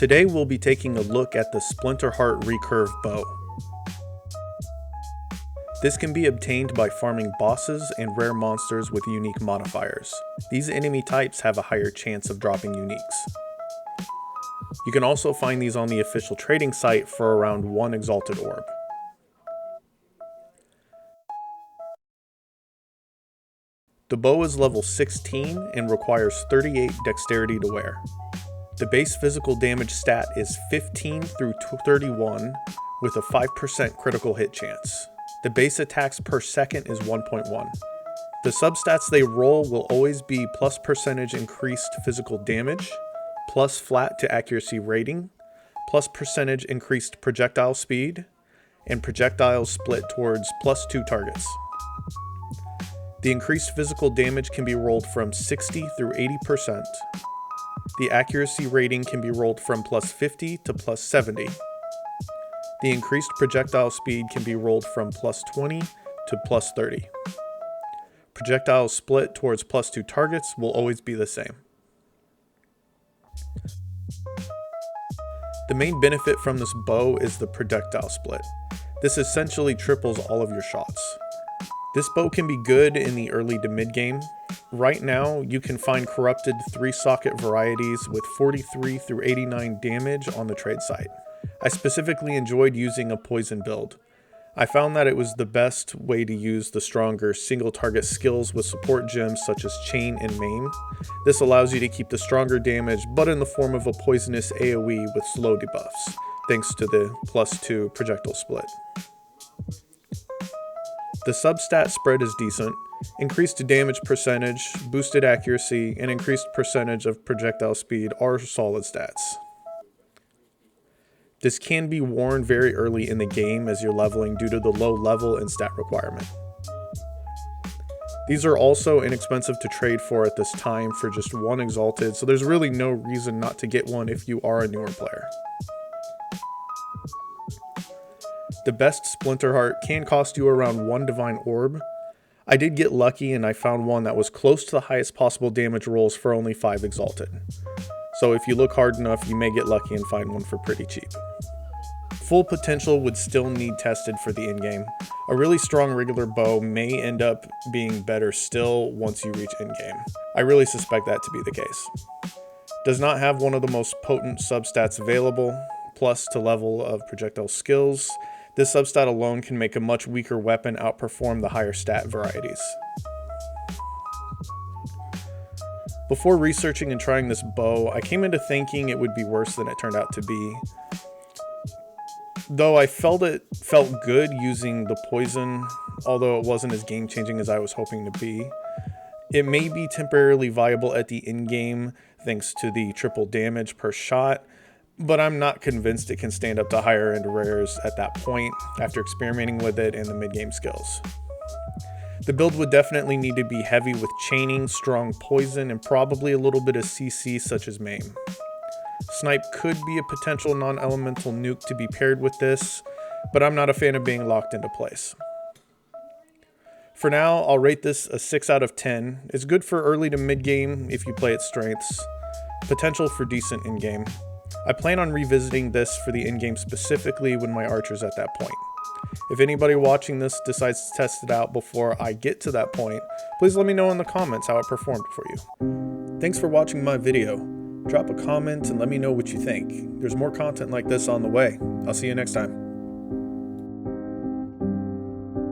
Today we'll be taking a look at the Splinterheart Recurve Bow. This can be obtained by farming bosses and rare monsters with unique modifiers. These enemy types have a higher chance of dropping uniques. You can also find these on the official trading site for around 1 exalted orb. The bow is level 16 and requires 38 dexterity to wear. The base physical damage stat is 15 through 31 with a 5% critical hit chance. The base attacks per second is 1.1. The substats they roll will always be plus percentage increased physical damage, plus flat to accuracy rating, plus percentage increased projectile speed, and projectiles split towards plus 2 targets. The increased physical damage can be rolled from 60 through 80%. The accuracy rating can be rolled from plus 50 to plus 70. The increased projectile speed can be rolled from plus 20 to plus 30. Projectiles split towards plus 2 targets will always be the same. The main benefit from this bow is the projectile split. This essentially triples all of your shots. This bow can be good in the early to mid game. Right now, you can find corrupted 3-socket varieties with 43 through 89 damage on the trade site. I specifically enjoyed using a poison build. I found that it was the best way to use the stronger single target skills with support gems such as chain and maim. This allows you to keep the stronger damage but in the form of a poisonous AoE with slow debuffs, thanks to the plus 2 projectile split. The substat spread is decent. Increased damage percentage, boosted accuracy, and increased percentage of projectile speed are solid stats. This can be worn very early in the game as you're leveling due to the low level and stat requirement. These are also inexpensive to trade for at this time for just 1 exalted, so there's really no reason not to get one if you are a newer player. The best Splinterheart can cost you around 1 divine orb. I did get lucky and I found one that was close to the highest possible damage rolls for only 5 exalted. So if you look hard enough, you may get lucky and find one for pretty cheap. Full potential would still need tested for the endgame. A really strong regular bow may end up being better still once you reach endgame. I really suspect that to be the case. Does not have one of the most potent substats available, plus to level of projectile skills. This substat alone can make a much weaker weapon outperform the higher stat varieties. Before researching and trying this bow, I came into thinking it would be worse than it turned out to be. Though I felt it felt good using the poison, although it wasn't as game-changing as I was hoping to be. It may be temporarily viable at the endgame thanks to the triple damage per shot, but I'm not convinced it can stand up to higher end rares at that point after experimenting with it and the mid-game skills. The build would definitely need to be heavy with chaining, strong poison, and probably a little bit of CC such as maim. Snipe could be a potential non-elemental nuke to be paired with this, but I'm not a fan of being locked into place. For now, I'll rate this a 6 out of 10. It's good for early to mid-game if you play its strengths. Potential for decent in-game. I plan on revisiting this for the endgame specifically when my archer's at that point. If anybody watching this decides to test it out before I get to that point, please let me know in the comments how it performed for you. Thanks for watching my video. Drop a comment and let me know what you think. There's more content like this on the way. I'll see you next time.